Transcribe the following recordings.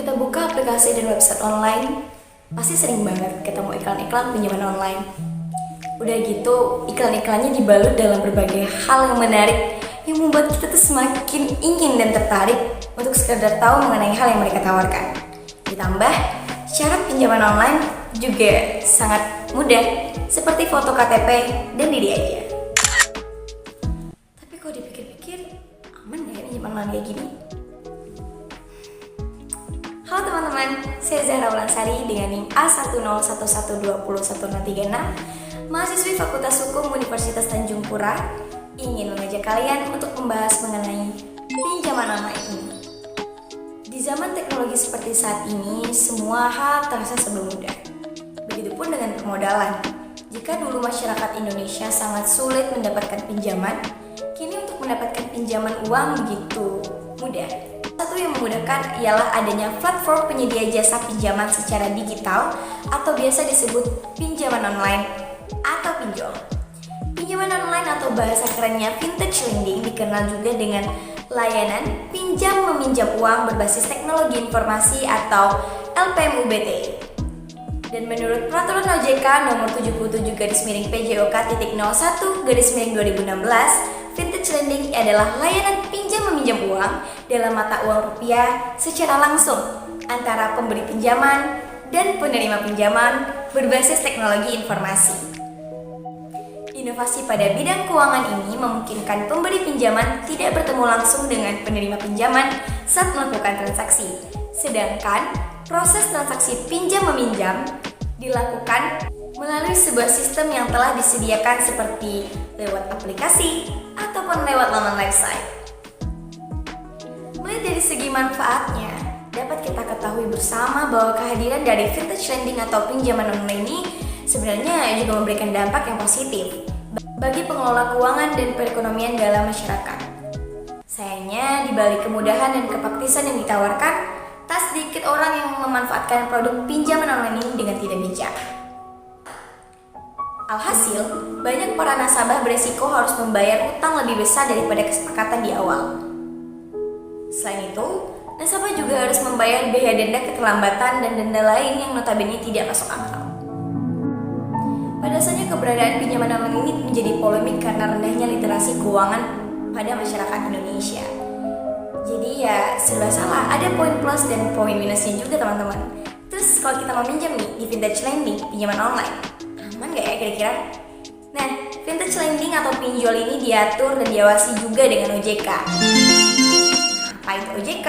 kita buka aplikasi dan website online, pasti sering banget ketemu iklan-iklan pinjaman online. Udah gitu, iklan-iklannya dibalut dalam berbagai hal yang menarik yang membuat kita tuh semakin ingin dan tertarik untuk sekedar tahu mengenai hal yang mereka tawarkan. Ditambah, syarat pinjaman online juga sangat mudah, seperti foto KTP dan diri aja. Tapi kalau dipikir-pikir, aman gak ya pinjaman online kayak gini? Halo teman-teman, saya Zahra Ulansari dengan NIM A101120136, mahasiswi Fakultas Hukum Universitas Tanjung Pura, ingin mengajak kalian untuk membahas mengenai pinjaman online ini. Di zaman teknologi seperti saat ini, semua hal terasa serba mudah. Begitupun dengan permodalan. Jika dulu masyarakat Indonesia sangat sulit mendapatkan pinjaman, kini untuk mendapatkan pinjaman uang begitu mudah. Satu yang memudahkan ialah adanya platform penyedia jasa pinjaman secara digital atau biasa disebut pinjaman online atau pinjol. Pinjaman online atau bahasa kerennya vintage lending dikenal juga dengan layanan pinjam meminjam uang berbasis teknologi informasi atau LPMUBT. Dan menurut peraturan OJK nomor 77-PJOK.01/2016, vintage lending adalah layanan pinjam meminjam uang dalam mata uang rupiah secara langsung antara pemberi pinjaman dan penerima pinjaman berbasis teknologi informasi. Inovasi pada bidang keuangan ini memungkinkan pemberi pinjaman tidak bertemu langsung dengan penerima pinjaman saat melakukan transaksi. Sedangkan proses transaksi pinjam-meminjam dilakukan melalui sebuah sistem yang telah disediakan seperti lewat aplikasi ataupun lewat laman website. Mulai dari segi manfaatnya, dapat kita ketahui bersama bahwa kehadiran dari vintage lending atau pinjaman online ini sebenarnya juga memberikan dampak yang positif bagi pengelola keuangan dan perekonomian dalam masyarakat. Sayangnya, di balik kemudahan dan kepraktisan yang ditawarkan, tak sedikit orang yang memanfaatkan produk pinjaman online ini dengan tidak bijak. Alhasil, banyak para nasabah beresiko harus membayar utang lebih besar daripada kesepakatan di awal. Selain itu, nasabah juga harus membayar biaya denda keterlambatan dan denda lain yang notabene tidak masuk akal. Pada dasarnya keberadaan pinjaman online ini menjadi polemik karena rendahnya literasi keuangan pada masyarakat Indonesia. Jadi ya serba salah, ada poin plus dan poin minusnya juga teman-teman. Terus kalau kita mau minjam nih di vintage lending, pinjaman online, aman gak ya kira-kira? Nah, vintage lending atau pinjol ini diatur dan diawasi juga dengan OJK. Apa itu OJK?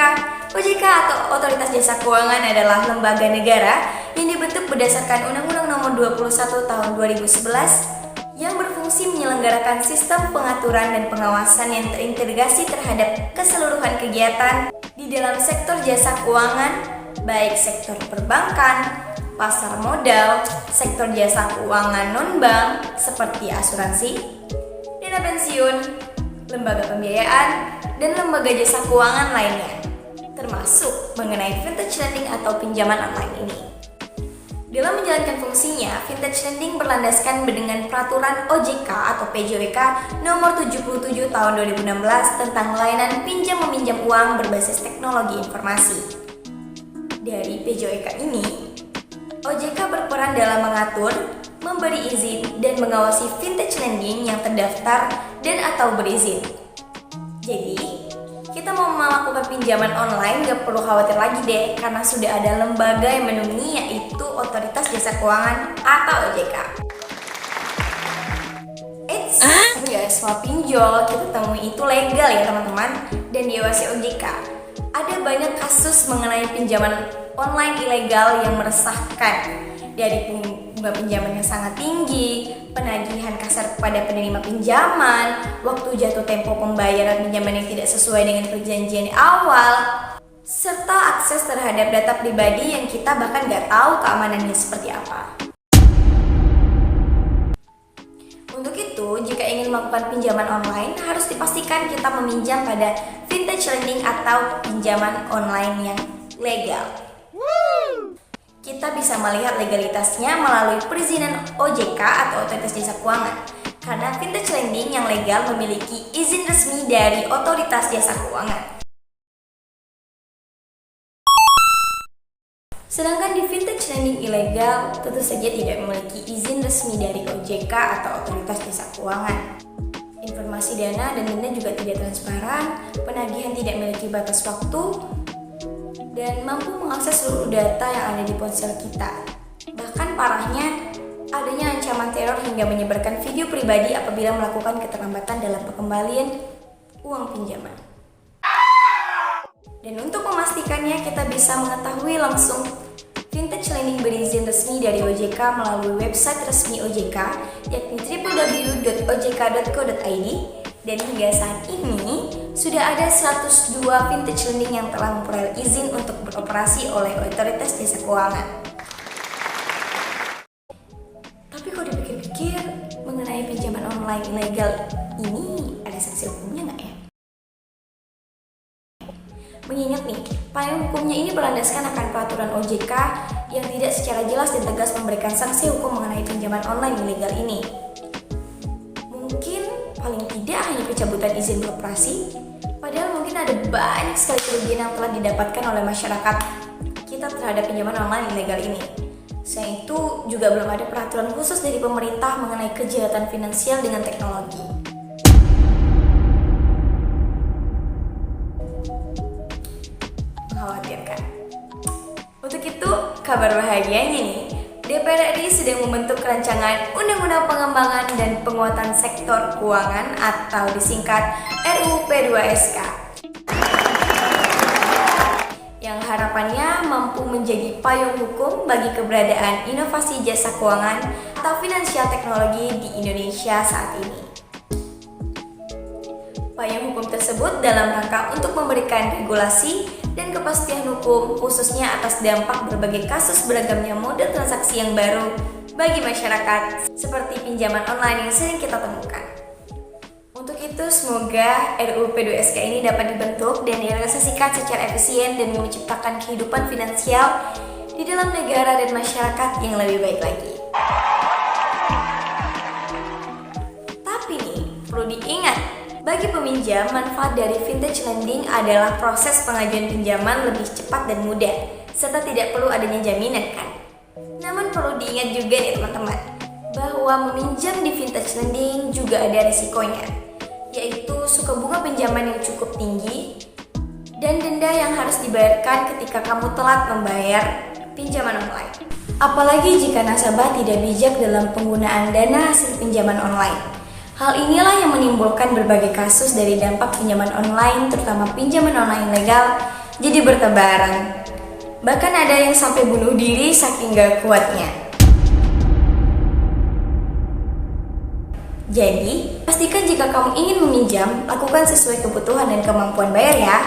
OJK atau Otoritas Jasa Keuangan adalah lembaga negara yang dibentuk berdasarkan Undang-Undang Nomor 21 Tahun 2011 yang berfungsi menyelenggarakan sistem pengaturan dan pengawasan yang terintegrasi terhadap keseluruhan kegiatan di dalam sektor jasa keuangan, baik sektor perbankan, pasar modal, sektor jasa keuangan non-bank seperti asuransi, dana pensiun, lembaga pembiayaan, dan lembaga jasa keuangan lainnya, termasuk mengenai vintage lending atau pinjaman online ini. Dalam menjalankan fungsinya, vintage lending berlandaskan dengan peraturan OJK atau PJOK nomor 77 tahun 2016 tentang layanan pinjam meminjam uang berbasis teknologi informasi. Dari PJOK ini, OJK berperan dalam mengatur, memberi izin, dan mengawasi vintage lending yang terdaftar dan atau berizin. Jadi, kita mau melakukan pinjaman online gak perlu khawatir lagi deh, karena sudah ada lembaga yang menaungi, yaitu Otoritas Jasa Keuangan atau OJK. Tapi gak semua pinjol kita temui itu legal ya teman-teman, dan diawasi OJK. Ada banyak kasus mengenai pinjaman online ilegal yang meresahkan, dari bunga pinjaman yang sangat tinggi, penagihan kasar kepada penerima pinjaman, waktu jatuh tempo pembayaran pinjaman yang tidak sesuai dengan perjanjian awal, serta akses terhadap data pribadi yang kita bahkan gak tahu keamanannya seperti apa. Untuk itu, jika ingin melakukan pinjaman online, harus dipastikan kita meminjam pada vintage lending atau pinjaman online yang legal. Kita bisa melihat legalitasnya melalui perizinan OJK atau Otoritas Jasa Keuangan. Karena vintage lending yang legal memiliki izin resmi dari Otoritas Jasa Keuangan. Sedangkan di vintage lending ilegal tentu saja tidak memiliki izin resmi dari OJK atau Otoritas Jasa Keuangan. Informasi dana dan denda juga tidak transparan, penagihan tidak memiliki batas waktu, dan mampu mengakses seluruh data yang ada di ponsel kita. Bahkan parahnya, adanya ancaman teror hingga menyebarkan video pribadi apabila melakukan keterlambatan dalam pengembalian uang pinjaman. Dan untuk memastikannya, kita bisa mengetahui langsung vintage lending berizin resmi dari OJK melalui website resmi OJK, yakni www.ojk.co.id. Dan hingga saat ini, sudah ada 102 vintage lending yang telah memperoleh izin untuk beroperasi oleh Otoritas Jasa Keuangan. Tapi kalau dipikir-pikir, mengenai pinjaman online ilegal ini ada sanksi hukumnya nggak ya? Mengingat nih, payung hukumnya ini berlandaskan akan peraturan OJK yang tidak secara jelas dan tegas memberikan sanksi hukum mengenai pinjaman online ilegal ini. Mungkin paling tidak hanya pencabutan izin beroperasi, padahal mungkin ada banyak sekali kerugian yang telah didapatkan oleh masyarakat kita terhadap pinjaman online ilegal ini. Selain itu, juga belum ada peraturan khusus dari pemerintah mengenai kejahatan finansial dengan teknologi. Mengkhawatirkan. Untuk itu, kabar bahagianya nih, DPR RI sedang membentuk rancangan Undang-Undang Pengembangan dan Penguatan Sektor Keuangan atau disingkat RUU P2SK, yang harapannya mampu menjadi payung hukum bagi keberadaan inovasi jasa keuangan atau finansial teknologi di Indonesia saat ini. Payung hukum tersebut dalam rangka untuk memberikan regulasi dan kepastian hukum khususnya atas dampak berbagai kasus beragamnya model transaksi yang baru bagi masyarakat seperti pinjaman online yang sering kita temukan. Untuk itu, semoga RUU P2SK ini dapat dibentuk dan direalisasikan secara efisien demi menciptakan kehidupan finansial di dalam negara dan masyarakat yang lebih baik lagi. Tapi nih, perlu diingat, bagi peminjam, manfaat dari vintage lending adalah proses pengajuan pinjaman lebih cepat dan mudah, serta tidak perlu adanya jaminan kan? Namun perlu diingat juga nih teman-teman, bahwa meminjam di vintage lending juga ada resikonya, yaitu suku bunga pinjaman yang cukup tinggi dan denda yang harus dibayarkan ketika kamu telat membayar pinjaman online. Apalagi jika nasabah tidak bijak dalam penggunaan dana hasil pinjaman online. Hal inilah yang menimbulkan berbagai kasus dari dampak pinjaman online, terutama pinjaman online ilegal, jadi bertebaran. Bahkan ada yang sampai bunuh diri saking gak kuatnya. Jadi, pastikan jika kamu ingin meminjam, lakukan sesuai kebutuhan dan kemampuan bayar ya.